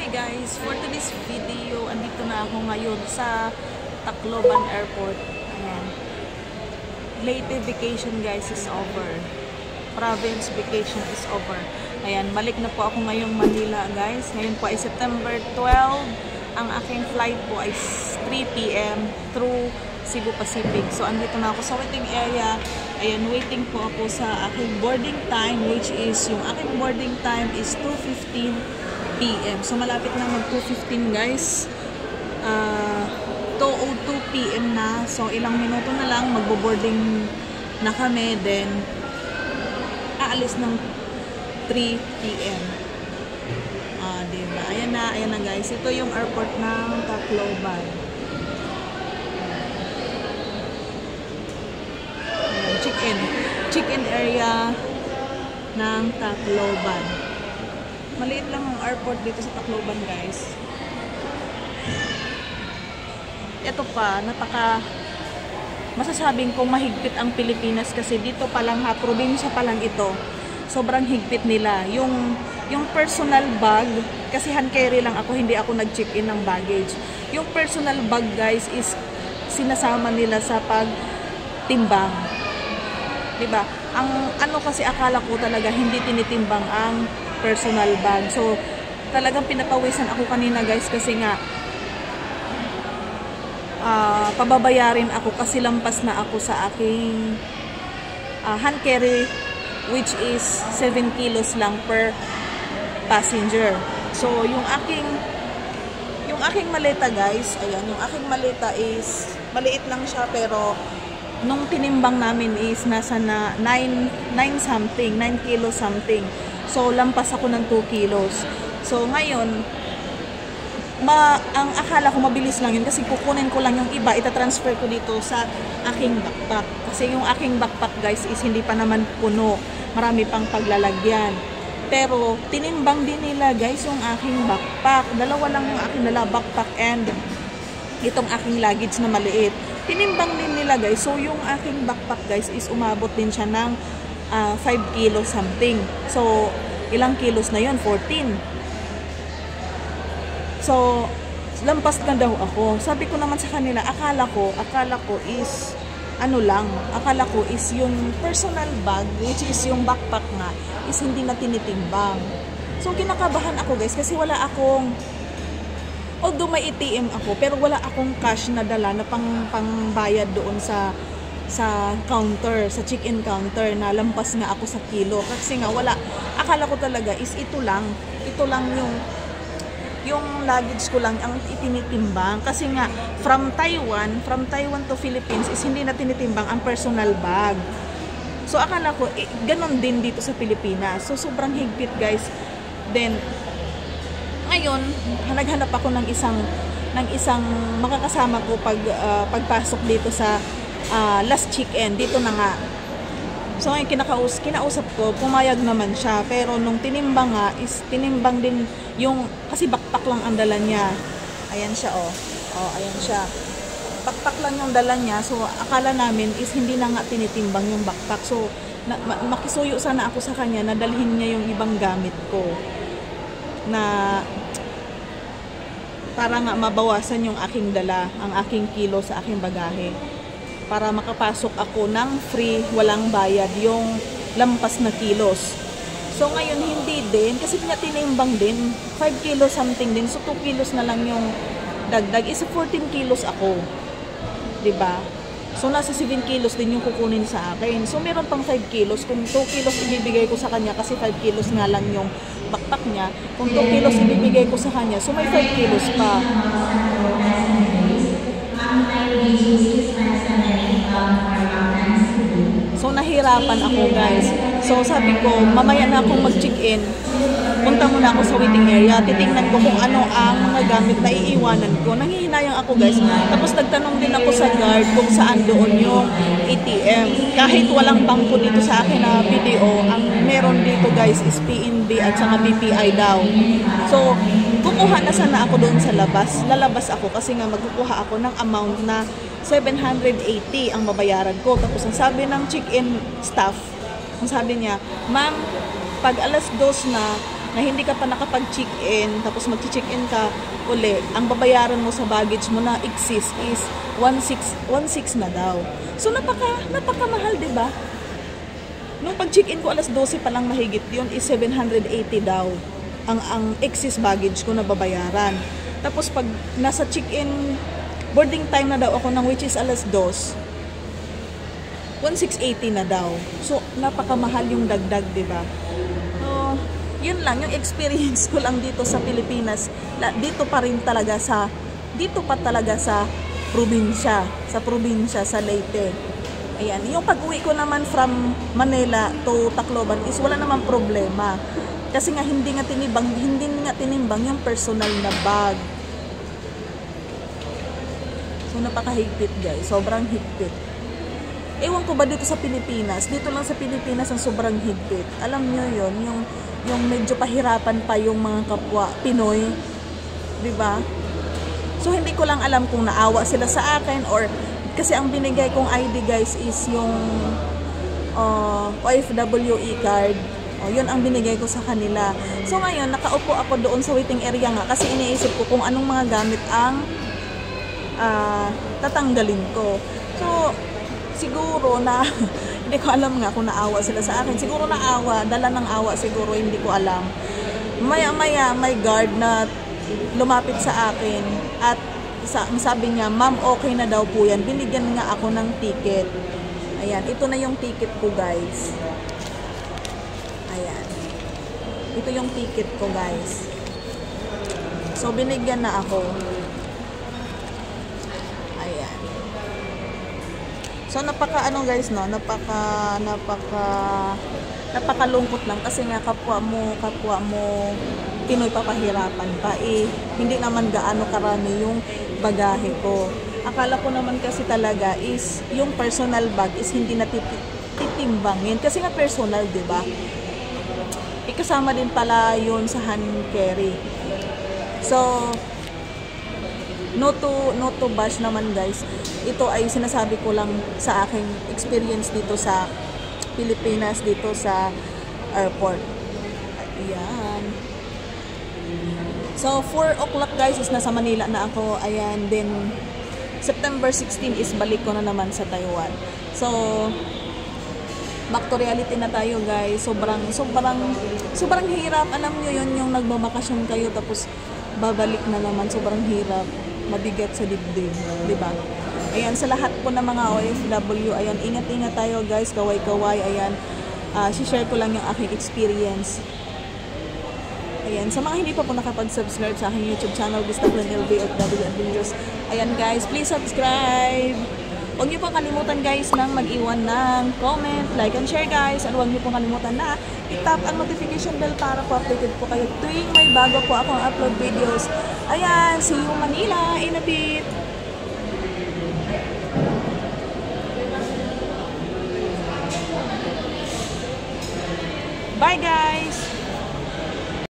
guys, for today's video, andito na ako ngayon sa Tacloban Airport. Ayan. Leyte vacation guys is over. Province vacation is over. Ayan, balik na po ako ngayong Manila guys. Ngayon po ay September 12. Ang aking flight po ay 3 PM through Cebu Pacific. So andito na ako sa waiting area. Ayan, waiting po ako sa aking boarding time, which is yung aking boarding time is 2:15 PM. So malapit na mag 2:15 guys. 2:02 PM na. So ilang minuto na lang magbo-boarding na kami, then aalis ng 3 PM. Diba? Ayan na guys. Ito yung airport ng Tacloban. Check-in area ng Tacloban. Maliit lang ang airport dito sa Tacloban guys. Ito pa, masasabing kong mahigpit ang Pilipinas kasi dito pa lang probinsya pa lang ito. Sobrang higpit nila. Yung personal bag, kasi hand carry lang ako, hindi ako nag-check-in ng baggage. Yung personal bag guys is sinasama nila sa pagtimbang. Diba? Ang kasi akala ko talaga hindi tinitimbang ang personal bag. So talagang pinapawisan ako kanina guys kasi nga pababayarin ako kasi lampas na ako sa aking hand carry, which is 7 kilos lang per passenger. So yung aking maleta guys, ayan, yung aking maleta is maliit lang siya, pero nung tinimbang namin is nasa na 9 kilos something. So lampas ako ng 2 kilos. So ngayon, ang akala ko mabilis lang yun kasi kukunin ko lang yung iba, itatransfer ko dito sa aking backpack. Kasi yung aking backpack guys is hindi pa naman puno. Marami pang paglalagyan. Pero tinimbang din nila guys yung aking backpack. Dalawa lang yung aking backpack and itong aking luggage na maliit. Tinimbang din nila guys. So yung aking backpack guys is umabot din siya ng 5 kilos something. So ilang kilos na yun? 14. So lampas na daw ako. Sabi ko naman sa kanila, akala ko is akala ko is yung personal bag, which is yung backpack nga, is hindi na tinitimbang. So kinakabahan ako guys kasi wala akong, although may ATM ako, pero wala akong cash na dala na pangbayad doon sa counter, sa check-in counter, na lampas nga ako sa kilo. Kasi nga wala, akala ko talaga is ito lang yung luggage ko lang ang itinitimbang. Kasi nga from Taiwan to Philippines is hindi na tinitimbang ang personal bag. So akala ko ganon din dito sa Pilipinas. So sobrang higpit guys. Then ngayon, naghanap ako ng isang makakasama ko pagpasok dito sa last check-in. Dito na nga. So ngayon kinausap ko, pumayag naman siya. Pero nung tinimbang nga, is tinimbang din yung, kasi backpack lang ang dala niya. Ayan siya ayan siya. Backpack lang yung dala niya. So akala namin is hindi na nga tinitimbang yung backpack. So makisuyo sana ako sa kanya na dalhin niya yung ibang gamit ko, na para nga mabawasan yung aking dala, ang aking kilo sa aking bagahe, para makapasok ako ng free, walang bayad yung lampas na kilos. So ngayon hindi din, kasi tinitimbang din 5 kilos something din, so 2 kilos na lang yung dagdag. Isa 14 kilos ako, diba? So nasa 7 kilos din yung kukunin sa akin. So meron pang 5 kilos. Kung 2 kilos ibibigay ko sa kanya kasi 5 kilos nga lang yung backpack niya, kung 2 kilos ibibigay ko sa kanya, so may 5 kilos pa. So nahirapan ako guys. So sabi ko, mamaya na akong mag-check-in, punta muna ako sa waiting area, titingnan ko kung ano ang mga gamit na iiwanan ko. Nanghihinayang ako guys. Tapos nagtanong din ako sa guard kung saan doon yung ATM. Kahit walang bangko dito sa akin na BDO, ang meron dito guys is PNB at saka BPI daw. So kukuha na sana ako doon sa labas. Lalabas ako kasi nga magkukuha ako ng amount na 780 ang babayaran ko. Tapos ang sabi ng check-in staff, ang sabi niya, ma'am, pag alas 2 na na hindi ka pa nakapag-check-in, tapos mag-check-in ka uli, ang babayaran mo sa baggage mo na exist is 1,600 na daw. So napakamahal, 'di ba? Nung pag-check-in ko alas 12 pa lang mahigit, yun is 780 daw ang excess baggage ko na babayaran. Tapos pag nasa check-in boarding time na daw ako ng which is alas 2, 1,680 na daw. So napakamahal yung dagdag, 'di ba? So yun lang yung experience ko lang dito sa Pilipinas. Dito pa talaga sa probinsya sa Leyte. Ayan, yung pag-uwi ko naman from Manila to Tacloban is wala namang problema. Kasi nga hindi nga tinimbang yung personal na bag. So napakahigpit, guys, sobrang higpit. Ewan ko ba dito sa Pilipinas, dito lang sa Pilipinas ang sobrang higpit. Alam nyo yun, yung medyo pahirapan pa yung mga kapwa Pinoy, 'di ba? So hindi ko lang alam kung naawa sila sa akin or kasi ang binigay kong ID, guys, is yung OFWE card. Yun ang binigay ko sa kanila. So ngayon nakaupo ako doon sa waiting area nga kasi iniisip ko kung anong mga gamit ang tatanggalin ko. So siguro na hindi ko alam nga kung naawa sila sa akin. Siguro naawa, dala ng awa siguro, hindi ko alam. Maya-maya may guard na lumapit sa akin at sabi niya, "Ma'am, okay na daw po yan." Binigyan nga ako ng ticket. Ayan, ito na yung ticket ko, guys. Ayan. Ito yung ticket ko, guys. So binigyan na ako. So guys, no, napakalungkot lang kasi nga kapwa mo Pinoy papahirapan pa hindi naman gaano karami yung bagahe ko. Akala ko naman kasi talaga is yung personal bag is hindi natitimbangin kasi nga personal, 'di ba? Ikasama din pala yun sa hand carry. So no to bash naman, guys. Ito ay sinasabi ko lang sa aking experience dito sa Pilipinas, dito sa airport. Ayan. So 4 o'clock, guys, is nasa Manila na ako. Ayan, then September 16 is balik ko na naman sa Taiwan. So back to reality na tayo, guys. Sobrang hirap. Alam nyo yun, yung nagbabakasyon kayo tapos babalik na naman, sobrang hirap, mabigat sa dibdib, di ba? Ayan, sa lahat po ng mga OFW, ayan, ingat-ingat tayo, guys, kaway-kaway. Ayan, share ko lang yung aking experience. Ayan, sa mga hindi pa po nakapag-subscribe sa aking YouTube channel, Vista Plan LV OFW Adventures, ayan, guys, please subscribe. Huwag niyo pong kalimutan, guys, nang mag-iwan ng comment, like and share, guys. At huwag niyo pong kalimutan na i-tap ang notification bell para po updated po kayo tuwing may bago po akong upload videos. Ayan, see you Manila in a bit. Bye, guys.